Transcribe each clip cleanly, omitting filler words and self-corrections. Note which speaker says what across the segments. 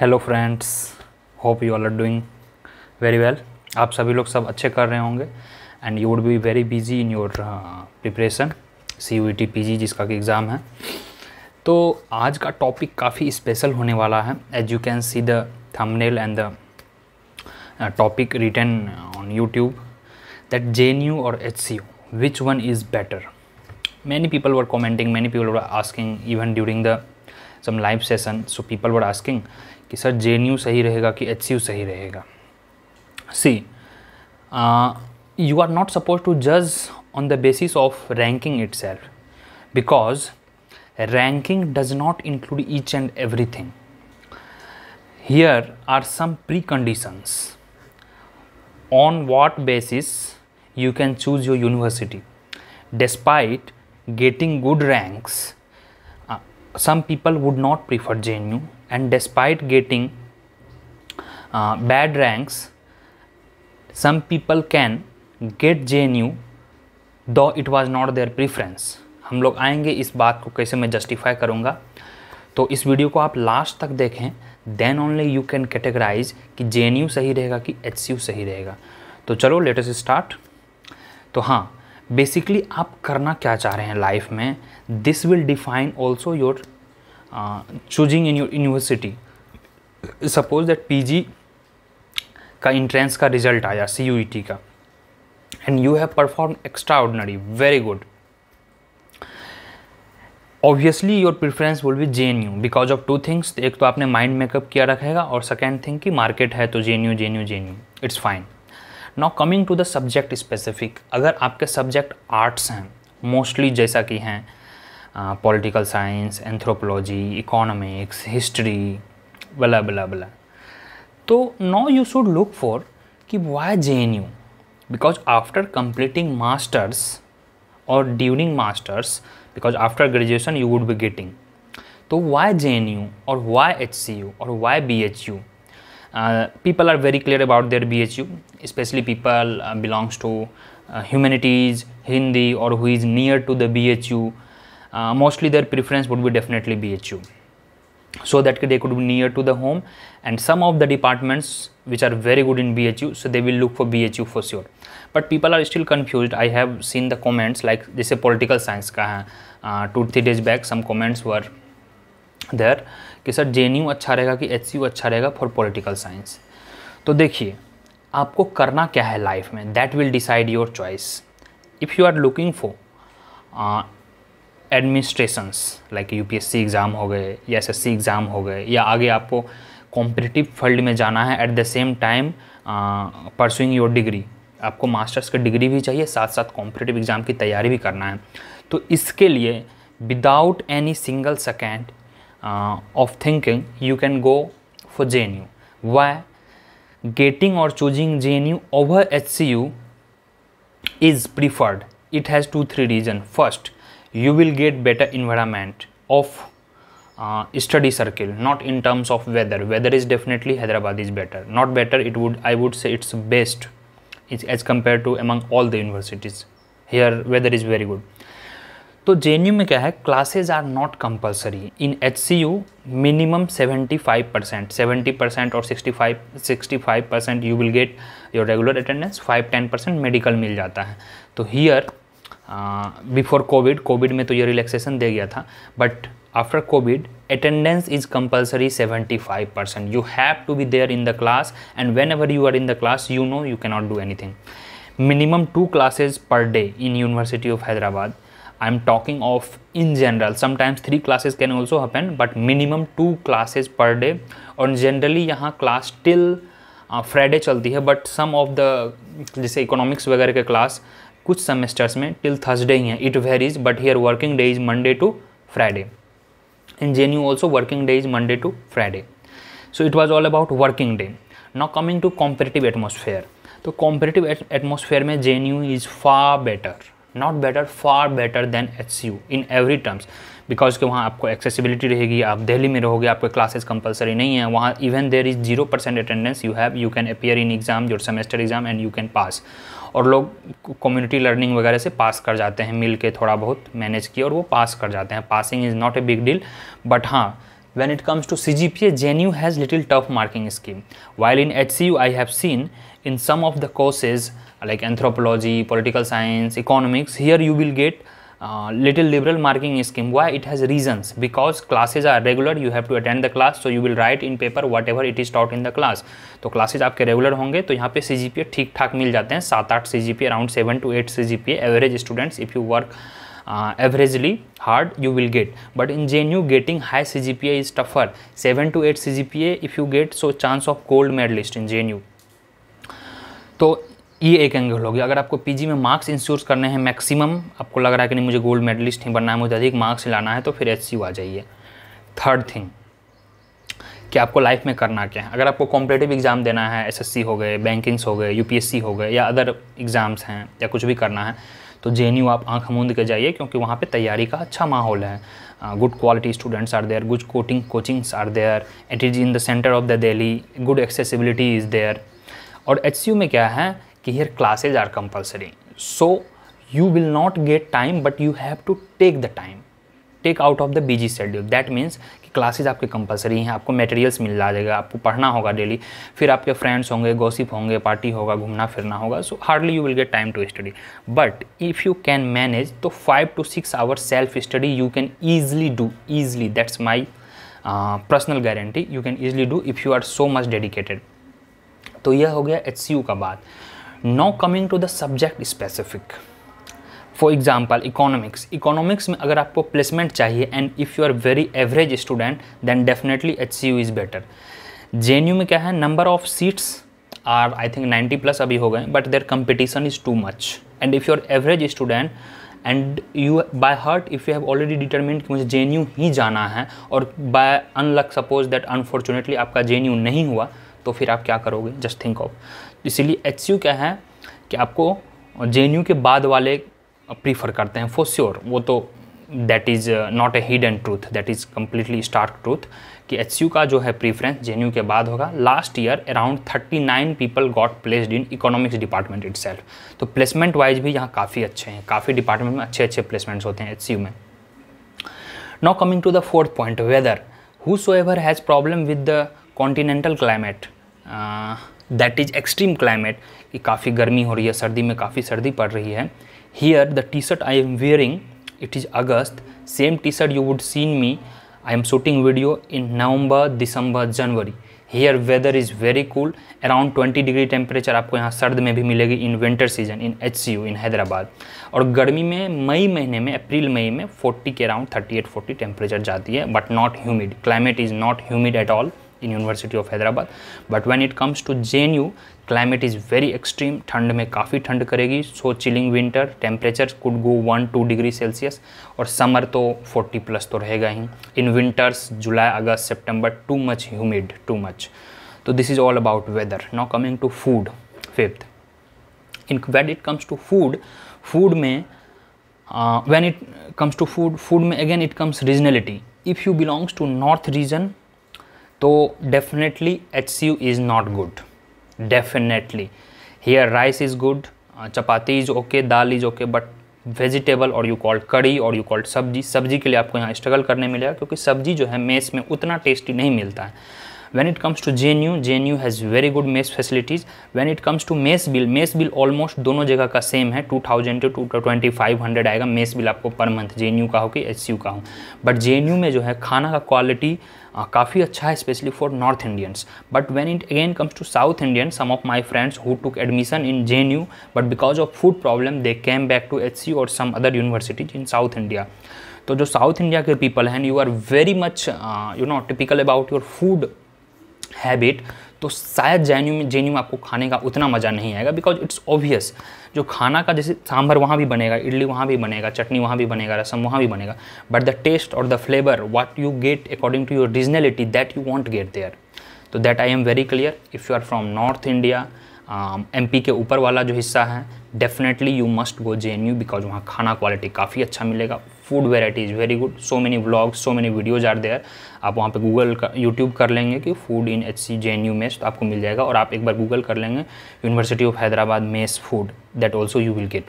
Speaker 1: Hello friends, hope you all are doing very well. आप सभी लोग सब अच्छे कर रहे होंगे and you would be very busy in your preparation CUET PG जिसका कि एग्ज़ाम है। तो आज का टॉपिक काफ़ी स्पेशल होने वाला है। As you can see the thumbnail and the topic written on YouTube that JNU और HCU, which one is better? Many people were commenting, many people were asking even during the some live session. So people were asking कि sir JNU सही रहेगा कि HCU सही रहेगा। See, you are not supposed to judge on the basis of ranking itself, because ranking does not include each and everything. Here are some preconditions on what basis you can choose your university. Despite getting good ranks, some people would not prefer JNU, and despite getting bad ranks, some people can get JNU though it was not their preference. हम लोग आएंगे इस बात को कैसे मैं justify करूँगा, तो इस वीडियो को आप लास्ट तक देखें, then only you can categorize कि JNU सही रहेगा कि HCU सही रहेगा। तो चलो लेट अस स्टार्ट। तो हाँ, बेसिकली आप करना क्या चाह रहे हैं लाइफ में, this will define also your choosing in your university. Suppose that PG का इंट्रेंस का रिजल्ट आया CUET का and you have perform extra ordinary, very good. Obviously your preference will be JNU because of two things. एक तो आपने mind makeup किया रखेगा, और सेकेंड थिंग कि मार्केट है तो JNU, it's fine. Now coming to the subject specific, अगर आपके सब्जेक्ट आर्ट्स हैं मोस्टली, जैसा कि हैं political science, anthropology, economics, history, blah blah blah, तो now you should look for कि why JNU, because after completing masters और during masters, because after graduation you would be getting, तो why JNU और why HCU और why BHU? People are very clear about their BHU, especially people belongs to humanities, Hindi, or who is near to the BHU. Mostly their preference would be definitely BHU, so that they could be near to the home. And some of the departments which are very good in BHU, so they will look for BHU for sure. But people are still confused. I have seen the comments like जैसे political science का है, 2-3 days back some comments were there कि sir JNU अच्छा रहेगा कि HCU अच्छा रहेगा for political science. तो देखिए, आपको करना क्या है लाइफ में, that will decide your choice. If you are looking for administrations like UPSC exam हो गए या SSC एग्ज़ाम हो गए, या आगे आपको कॉम्पिटिटिव फील्ड में जाना है, at the same time pursuing your degree, आपको मास्टर्स की डिग्री भी चाहिए, साथ साथ कॉम्पिटिटिव एग्ज़ाम की तैयारी भी करना है, तो इसके लिए without any single second of thinking you can go for JNU. Why? Getting or choosing JNU over HCU is preferred. It has 2-3 reasons. First, you will get better environment of study circle, not in terms of weather. Weather is definitely Hyderabad is better, not better, I would say it's best as compared to among all the universities. Here weather is very good. तो JNU में क्या है, classes are not compulsory. In HCU minimum 75%, 70% और 65% you will get your regular attendance, 5-10% medical मिल जाता है। तो here before Covid में तो ये रिलैक्सेशन दे गया था, but after covid attendance is compulsory 75%। You have to be there in the class, and whenever you are in the class you know you cannot do anything. Minimum 2 classes per day in University of Hyderabad. I'm talking of in general, sometimes 3 classes can also happen, but minimum 2 classes per day. और generally यहाँ class till Friday चलती है, but some of the जैसे economics वगैरह के class कुछ semesters में till Thursday ही है, it varies, but here working day is Monday to Friday. In JNU also working day is Monday to Friday. So it was all about working day. Now coming to competitive atmosphere, तो competitive atmosphere में JNU is far better, not better, far better than HCU in every terms, because कि वहाँ आपको accessibility रहेगी, आप दिल्ली में रहोगे, आपके क्लासेस कंपलसरी नहीं है वहाँ, even there is 0% attendance you can appear in exam, your semester exam, and you can pass. और लोग कम्युनिटी लर्निंग वगैरह से पास कर जाते हैं, मिल के थोड़ा बहुत मैनेज किया और वो पास कर जाते हैं। Passing is not a big deal, but हाँ When it comes to CGPA, JNU has little tough marking scheme. While in HCU, I have seen in some of the courses like anthropology, political science, economics, here you will get little liberal marking scheme. Why? It has reasons. Because classes are regular, you have to attend the class, so you will write in paper whatever it is taught in the class. तो classes आपके regular होंगे तो यहाँ पे CGPA ठीक ठाक मिल जाते हैं, 7-8 CGPA, around 7 to 8 CGPA average students. If you work averagely hard, you will get. But in JNU, getting high CGPA is tougher. 7 to 8 CGPA if you get, so chance of gold medalist in JNU. तो ये एक angle हो गया. अगर आपको PG में marks ensure करने हैं मैक्सिमम, आपको लग रहा है कि नहीं मुझे गोल्ड मेडलिस्ट नहीं बनना है, मुझे अधिक मार्क्स लाना है, तो फिर HCU आ जाइए. थर्ड थिंग कि आपको लाइफ में करना क्या है. अगर आपको कॉम्पिटिटिव एग्जाम देना है, SSC हो गए, बैंकिंग्स हो गए, UPSC हो गए, या अदर एग्ज़ाम्स हैं, या कुछ भी करना है, तो JNU आप आंख मूंद के जाइए, क्योंकि वहाँ पे तैयारी का अच्छा माहौल है. Good quality students are there, good coachings are there, it is in the centre of the Delhi, good accessibility is there. और HCU में क्या है कि here classes are compulsory, so you will not get time, but you have to take the time, take out of the busy schedule. That means कि classes आपके compulsory हैं, आपको materials मिल जाएगा, आपको पढ़ना होगा डेली, फिर आपके फ्रेंड्स होंगे, गॉसिप होंगे, पार्टी होगा, घूमना फिरना होगा, so hardly you will get time to study. But if you can manage, तो 5 to 6 hours self study you can easily do, easily. That's my personal guarantee, you can easily do if you are so much dedicated. तो यह हो गया HCU का बात. Now coming to the subject specific. For example economics में अगर आपको placement चाहिए and if you are very average student, then definitely HCU is better. JNU में क्या है, number of seats are I think 90+ अभी हो गए, but there competition is too much. And if you are average student and you by heart if you have already determined कि मुझे JNU ही जाना है, और by unluck suppose that unfortunately आपका JNU नहीं हुआ, तो फिर आप क्या करोगे, जस्ट थिंक ऑफ. इसीलिए HCU क्या है कि आपको JNU के बाद वाले प्रीफर करते हैं फॉर श्योर. वो तो that is not a hidden truth, that is completely stark truth कि HCU का जो है प्रीफरेंस JNU के बाद होगा. Last year around 39 people got placed in economics department itself. तो प्लेसमेंट वाइज भी यहाँ काफ़ी अच्छे हैं, काफ़ी डिपार्टमेंट में अच्छे प्लेसमेंट्स होते हैं HCU में. Now coming to the fourth point, weather. Whosoever has problem with the continental climate, that is extreme climate, कि काफ़ी गर्मी हो रही है, सर्दी में काफ़ी सर्दी पड़ रही है. Here the t-shirt I am wearing, it is August, same t-shirt you would seen me, I am shooting video in November, December, January. Here weather is very cool, around 20 degree temperature आपको यहाँ सर्द में भी मिलेगी in winter season in HCU इन हैदराबाद. और गर्मी में मई महीने में, अप्रैल मई में 40 के अराउंड 38-40 टेम्परेचर जाती है, but not humid. Climate is not humid at all in University of Hyderabad. But when it comes to JNU, climate is very extreme. ठंड में काफ़ी ठंड करेगी, so chilling winter, temperature could go 1-2 degree Celsius, और summer तो 40+ तो रहेगा ही. In winters, July, August, September, too much humid, too much. तो this is all about weather. Now coming to food, fifth. When it comes to food में when it comes to food में again it comes regionality. If you belongs to north region, तो definitely HCU is not good. Definitely here rice is good, chapati is okay, dal is okay, but vegetable और you called कड़ी और you called सब्जी के लिए आपको यहाँ struggle करने मिलेगा, क्योंकि सब्जी जो है मेस में उतना टेस्टी नहीं मिलता है. When it comes to JNU has very good mess facilities. When it comes to mess bill almost दोनों जगह का सेम है, 2000 to 2500 आएगा मेस बिल आपको पर मंथ, JNU का हो कि HCU का हो. बट JNU में जो है खाना का क्वालिटी काफ़ी अच्छा है, especially for north Indians. But when it again comes to south Indian, some of my friends who took admission in JNU but because of food problem they came back to HCU और some other universities in south India. तो जो south India के people हैं, you are very much typical about your food habit, तो शायद JNU में आपको खाने का उतना मज़ा नहीं आएगा, बिकॉज इट्स ऑब्वियस. जो खाना का जैसे सांभर वहाँ भी बनेगा, इडली वहाँ भी बनेगा, चटनी वहाँ भी बनेगा, रसम वहाँ भी बनेगा, बट द टेस्ट और the flavour what you get according to your regionality, that you won't get there. तो that I am very clear. If you are from north India, MP के ऊपर वाला जो हिस्सा है, definitely you must go JNU, because वहाँ खाना quality काफ़ी अच्छा मिलेगा. Food variety is very good, so many vlogs, so many videos are there. आप वहाँ पे गूगल का यूट्यूब कर लेंगे कि फूड इन JNU मेस, तो आपको मिल जाएगा. और आप एक बार गूगल कर लेंगे university of Hyderabad mess food, that also you will gate.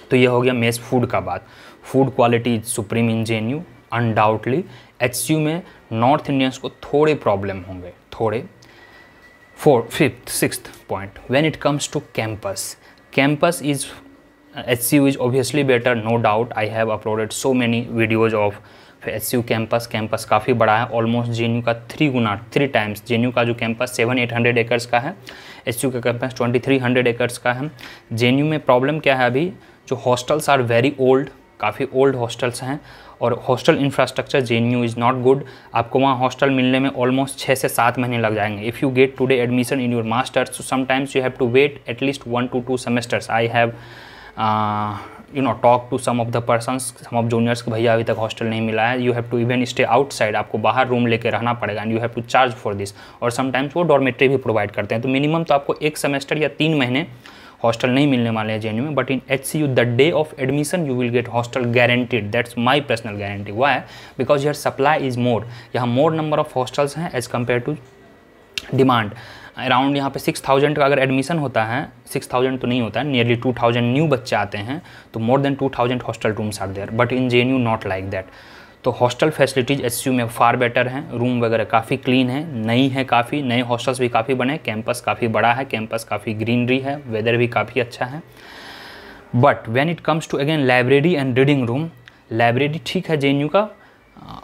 Speaker 1: तो ये हो गया मेस फूड का बात. Food quality is supreme in JNU. Undoubtedly HCU में नॉर्थ इंडियंस को थोड़े प्रॉब्लम होंगे, थोड़े। 4th 5th 6th point, when it comes to campus is HCU is obviously better, no doubt. I have uploaded so many videos of HCU campus काफ़ी बड़ा है, almost JNU का 3 times. JNU का जो कैंपस 700-800 एकर्स का है, HCU का campus 2300 acres का है। JNU में प्रॉब्लम क्या है, अभी जो हॉस्टल्स आर वेरी ओल्ड, काफ़ी ओल्ड हॉस्टल्स हैं, और hostel infrastructure JNU is not good. आपको वहाँ हॉस्टल मिलने में ऑलमोस्ट 6 से 7 महीने लग जाएंगे। If you get today admission in your masters, so sometimes you have to wait at least 1 to 2 semesters. I have talk to some of the persons, some of juniors के भैया अभी तक हॉस्टल नहीं मिला है। You have to even stay outside, आपको बाहर room लेके रहना पड़ेगा, and you have to charge for this. और समटाइम्स वो डॉर्मेट्री भी प्रोवाइड करते हैं। तो मिनिमम तो आपको 1 सेमेस्टर या 3 महीने हॉस्टल नहीं मिलने वाले हैं JNU में। But in HCU the day of admission you will get hostel guaranteed, that's my personal guarantee. Why? Because your supply is more, यहाँ मोर नंबर ऑफ हॉस्टल्स हैं as compare to demand. Around यहाँ पे 6000 का अगर admission होता है, 6000 तो नहीं होता है, नियरली 2000 न्यू बच्चे आते हैं, तो more than 2000 hostel rooms are there. But in JNU not like that. तो हॉस्टल फैसिलिटीज़ HCU में फार बेटर हैं, रूम वगैरह काफ़ी क्लीन है, नई है, काफ़ी नए हॉस्टल्स भी काफ़ी बने, कैंपस काफ़ी बड़ा है, कैंपस काफ़ी ग्रीनरी है, वेदर भी काफ़ी अच्छा है। But when it comes to again library and reading room, library ठीक है JNU का,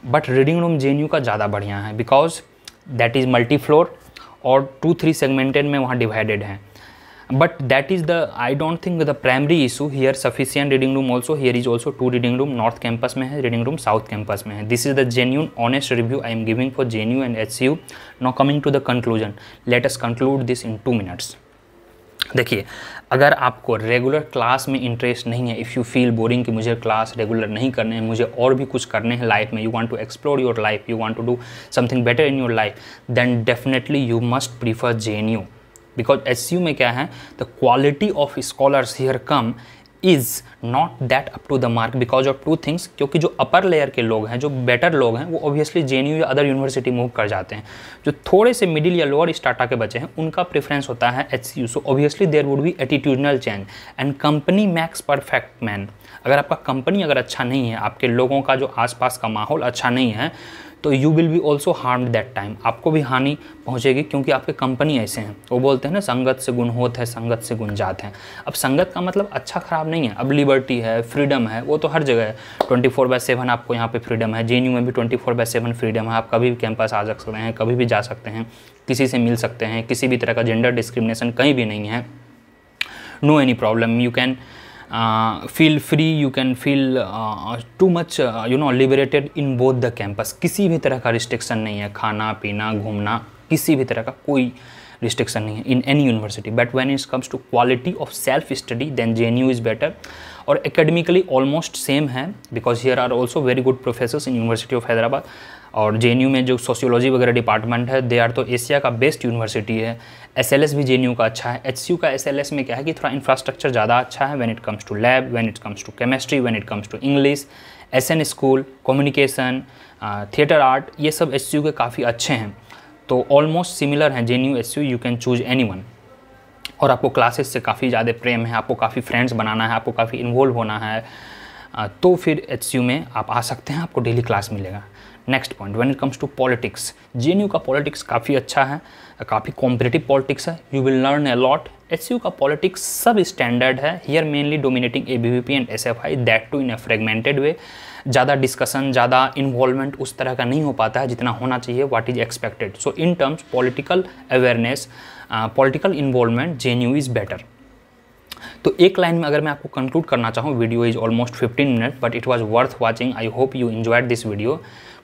Speaker 1: बट रीडिंग रूम JNU का ज़्यादा बढ़िया है, because that is multi floor और 2-3 सेगमेंटेड में वहाँ डिवाइडेड हैं। But that is the, I don't think the primary issue here. Sufficient reading room also, here is also 2 reading room, north campus में है रीडिंग रूम, साउथ कैंपस में है। This is the genuine honest review I am giving for JNU and HCU। Now coming to the conclusion, let us conclude this in 2 minutes। देखिए, अगर आपको regular class में interest नहीं है, if you feel boring कि मुझे class regular नहीं करने हैं, मुझे और भी कुछ करने हैं लाइफ में, you want to explore your life, you want to do something better in your life, then definitely you must prefer JNU। Because HCU में क्या है, the quality of scholars here come is not that up to the mark because of 2 things। क्योंकि जो upper layer के लोग हैं, जो better लोग हैं, वो ऑब्वियसली JNU या अदर यूनिवर्सिटी मूव कर जाते हैं। जो थोड़े से मिडिल या लोअर स्टार्टा के बच्चे हैं, उनका प्रेफरेंस होता है HCU। So obviously there would be attitudinal change and company max perfect man. अगर आपका कंपनी अगर अच्छा नहीं है, आपके लोगों का जो आसपास का माहौल अच्छा नहीं है, तो you will be also harmed that time, आपको भी हानि पहुंचेगी, क्योंकि आपके कंपनी ऐसे हैं। वो बोलते हैं ना, संगत से गुण होत है, संगत से गुण जात है। अब संगत का मतलब अच्छा ख़राब नहीं है, अब लिबर्टी है, फ्रीडम है, वो तो हर जगह है। 24/7 आपको यहाँ पे फ्रीडम है। JNU में भी 24/7 फ्रीडम है, आप कभी भी कैंपस आ सकते हैं, कभी भी जा सकते हैं, किसी से मिल सकते हैं, किसी भी तरह का जेंडर डिस्क्रिमिनेशन कहीं भी नहीं है। No any problem, you can feel free, you can feel too much liberated in both the campus। किसी भी तरह का रिस्ट्रिक्शन नहीं है, खाना पीना घूमना, किसी भी तरह का कोई रिस्ट्रिक्शन नहीं है in any university. But when it comes to quality of self study, then JNU is better. और एकेडमिकली ऑलमोस्ट सेम है, because here are also very good professors in university of Hyderabad. और JNU में जो sociology वगैरह department है, they are तो Asia का best university है। SLS भी JNU का अच्छा है। HCU का SLS में क्या है कि थोड़ा इंफ्रास्ट्रक्चर ज़्यादा अच्छा है, when it comes to lab, when it comes to chemistry, when it comes to English, SN school, communication, theatre art, ये सब HCU के काफ़ी अच्छे हैं। तो ऑलमोस्ट सिमिलर हैं JNU HCU, you can choose anyone. और आपको क्लासेस से काफ़ी ज़्यादा प्रेम है, आपको काफ़ी फ्रेंड्स बनाना है, आपको काफ़ी इन्वॉल्व होना है, तो फिर HCU में आप आ सकते हैं, आपको डेली क्लास मिलेगा। Next point, when it comes to politics, JNU का पॉलिटिक्स काफ़ी अच्छा है, काफ़ी कॉम्पिटिटिव पॉलिटिक्स है, you will learn a lot. HCU का पॉलिटिक्स सब स्टैंडर्ड है, here mainly dominating ABVP and SFI, that too in a fragmented way. ज़्यादा discussion, ज़्यादा इन्वॉल्वमेंट उस तरह का नहीं हो पाता है जितना होना चाहिए, what is expected. So in terms political awareness, political involvement, JNU is better. तो एक लाइन में अगर मैं आपको कंक्लूड करना चाहूँ, video is almost 15 minute, but it was worth watching. I hope you enjoyed this video.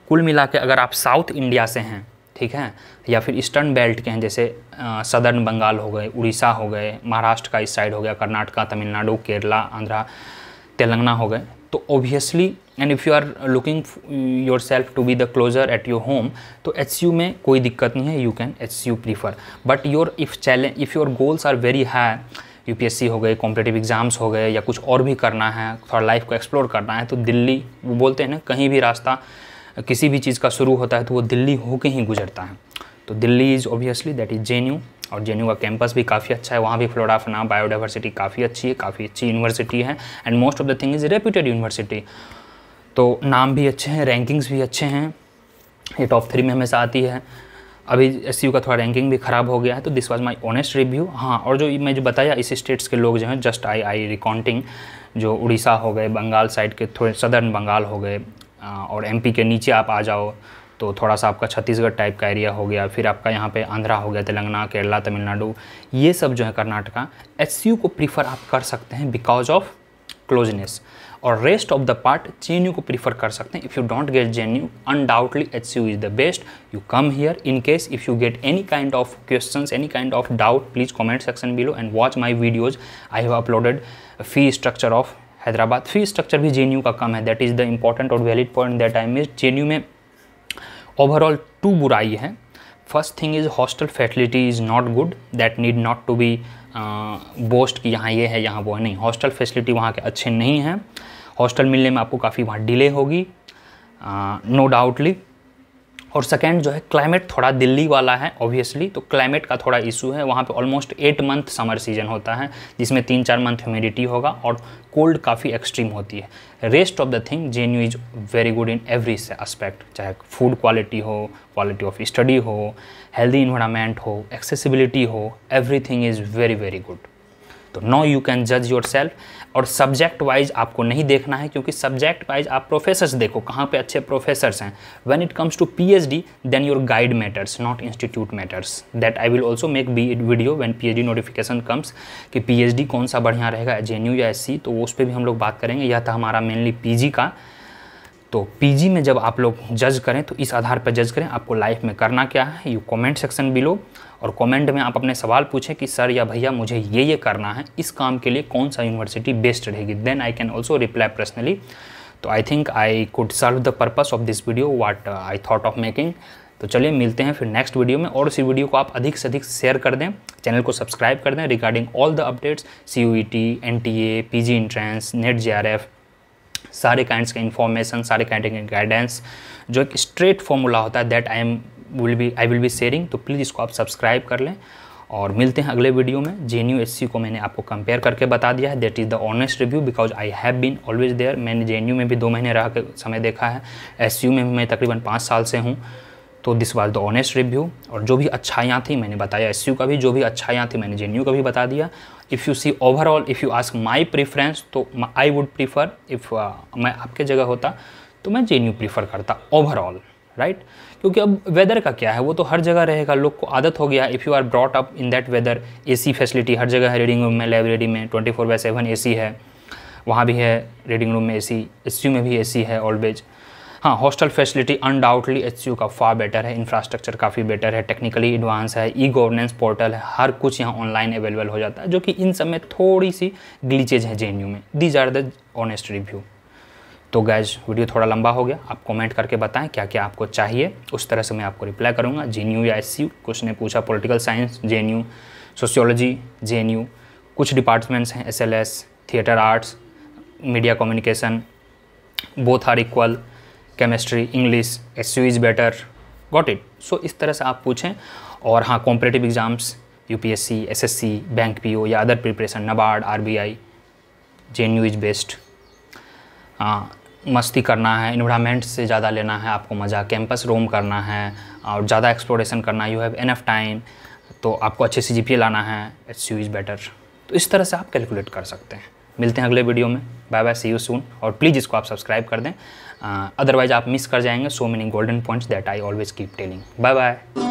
Speaker 1: कुल मिला के अगर आप साउथ इंडिया से हैं, ठीक है, या फिर ईस्टर्न बेल्ट के हैं, जैसे सदर्न बंगाल हो गए, उड़ीसा हो गए, महाराष्ट्र का इस साइड हो गया, कर्नाटका, तमिलनाडु, केरला, आंध्रा, तेलंगाना हो गए, तो obviously and if you are looking your self to be the closer at your home, तो HCU में कोई दिक्कत नहीं है, you can HCU prefer. But if your goals are very high, UPSC हो गए, कॉम्पिटिटिव एग्जाम्स हो गए, या कुछ और भी करना है, थोड़ा लाइफ को एक्सप्लोर करना है, तो दिल्ली, वो बोलते हैं ना, कहीं भी रास्ता किसी भी चीज़ का शुरू होता है तो वो दिल्ली होके ही गुजरता है। तो Delhi is obviously that is JNU। और JNU का कैंपस भी काफ़ी अच्छा है, वहाँ भी फ्लोरा फना, बायोडाइवर्सिटी काफ़ी अच्छी है, काफ़ी अच्छी यूनिवर्सिटी है, and most of the thing is reputed university. तो नाम भी अच्छे हैं, रैंकिंग्स भी अच्छे हैं, ये टॉप 3 में हमेशा आती है। अभी एससीयू का थोड़ा रैंकिंग भी ख़राब हो गया है। तो this was my honest review. हाँ, और जो मैं जो बताया इस स्टेट्स के लोग जो हैं, जस्ट आई रिकाउंटिंग, जो उड़ीसा हो गए, बंगाल साइड के थोड़े सदर्न बंगाल हो गए, और एमपी के नीचे आप आ जाओ तो थोड़ा सा आपका छत्तीसगढ़ टाइप का एरिया हो गया, फिर आपका यहाँ पे आंध्रा हो गया, तेलंगाना, केरला, तमिलनाडु, ये सब जो है कर्नाटका, एचसीयू को प्रीफर आप कर सकते हैं बिकॉज ऑफ क्लोजनेस, और rest of the part JNU को प्रीफर कर सकते हैं। If you don't get JNU, undoubtedly HCU is the best. You come here. In case if you get any kind of questions, any kind of doubt, please comment section below and watch my videos. I have uploaded fee structure of Hyderabad. Fee structure भी JNU का कम है, that is the important और valid point that I miss. JNU में overall 2 बुराई है। First thing is hostel facility is not good, that need not to be boast कि यहाँ ये है यहाँ वो है, नहीं, हॉस्टल फैसिलिटी वहाँ के अच्छे नहीं हैं। हॉस्टल मिलने में आपको काफ़ी वहाँ डिले होगी, नो डाउटली। और सेकेंड जो है क्लाइमेट थोड़ा दिल्ली वाला है ऑब्वियसली, तो क्लाइमेट का थोड़ा इशू है। वहाँ पे ऑलमोस्ट 8 मंथ समर सीजन होता है, जिसमें 3-4 मंथ ह्यूमिडिटी होगा और कोल्ड काफ़ी एक्सट्रीम होती है। Rest of the thing JNU is very good in every aspect, चाहे फूड क्वालिटी हो, क्वालिटी ऑफ स्टडी हो, हेल्दी इन्वायरमेंट हो, एक्सेसिबिलिटी हो, everything is very very good. तो नो यू कैन जज योर सेल्फ। और सब्जेक्ट वाइज आपको नहीं देखना है, क्योंकि सब्जेक्ट वाइज आप प्रोफेसर्स देखो कहाँ पे अच्छे प्रोफेसर्स हैं। When it comes to PhD, then your guide matters, not institute matters. That I will also make video when PhD notification comes कि पीएचडी कौन सा बढ़िया रहेगा, जेएनयू या एससी, तो उस पर भी हम लोग बात करेंगे। यह था हमारा मेनली पीजी का। तो पीजी में जब आप लोग जज करें तो इस आधार पर जज करें आपको लाइफ में करना क्या है। यू कमेंट सेक्शन बिलो, और कमेंट में आप अपने सवाल पूछें कि सर या भैया मुझे ये करना है, इस काम के लिए कौन सा यूनिवर्सिटी बेस्ट रहेगी। Then I can also reply personally. तो I think I could serve the purpose of this video what I thought of making. तो चलिए मिलते हैं फिर नेक्स्ट वीडियो में, और इसी वीडियो को आप अधिक से अधिक शेयर कर दें, चैनल को सब्सक्राइब कर दें regarding all the updates, CUET, NTA, PG entrance, net JRF, सारे काइंड्स का इन्फॉर्मेशन, सारे काइंड के गाइडेंस, जो एक स्ट्रेट फॉर्मूला होता है, that I will be sharing. तो प्लीज़ इसको आप सब्सक्राइब कर लें, और मिलते हैं अगले वीडियो में। जेएनयू एचसी को मैंने आपको कंपेयर करके बता दिया है, that is the honest review, because I have been always there. मैंने जेएनयू में भी 2 महीने रह के समय देखा है, एसयू में भी मैं तकरीबन 5 साल से हूँ। तो this was the honest review, और जो भी अच्छाइयाँ थी मैंने बताया एसयू का भी, जो भी अच्छाइयाँ थी मैंने जेएनयू का भी बता दिया। If you see overall, if you ask my preference, तो आई वुड प्रीफर, इफ़ मैं आपके जगह होता तो मैं जेएनयू प्रीफर करता ओवरऑल, राइट। क्योंकि अब वेदर का क्या है, वो तो हर जगह रहेगा, लोग को आदत हो गया है। If you are brought up in that weather, AC facility हर जगह है, रीडिंग रूम में, लाइब्रेरी में 24/7 एसी है, वहाँ भी है रीडिंग रूम में एसी, एचयू में भी एसी है ऑलवेज। हाँ, हॉस्टल फैसिलिटी अनडाउटली एचयू का फार बेटर है, इंफ्रास्ट्रक्चर काफ़ी बेटर है, टेक्निकली एडवांस है, ई गवर्नेंस पोर्टल है, हर कुछ यहाँ ऑनलाइन अवेलेबल हो जाता है, जो कि इन सब में थोड़ी सी ग्लिचेज है जेएनयू में। These are the honest review. तो गाइज वीडियो थोड़ा लंबा हो गया, आप कमेंट करके बताएं क्या क्या आपको चाहिए, उस तरह से मैं आपको रिप्लाई करूँगा। जेएनयू या एचयू, कुछ ने पूछा political science JNU, sociology JNU, कुछ डिपार्टमेंट्स हैं SLS, theatre arts, media communication, both are equal, chemistry, English, HU is better, got it. So इस तरह से आप पूछें। और हाँ, competitive exams, UPSC, SSC, bank PO या other preparation, NABARD, RBI, JNU is best. हाँ, मस्ती करना है, इन्वायरमेंट से ज़्यादा लेना है आपको मज़ा, कैंपस रोम करना है और ज़्यादा एक्सप्लोरेशन करना है, यू हैव इनफ टाइम, तो आपको अच्छे CGPA लाना है, एचयू इज़ बेटर। तो इस तरह से आप कैलकुलेट कर सकते हैं। मिलते हैं अगले वीडियो में, bye bye, see you soon. और प्लीज़ इसको आप सब्सक्राइब कर दें, अदरवाइज आप मिस कर जाएंगे so many golden points that I always keep telling. Bye bye.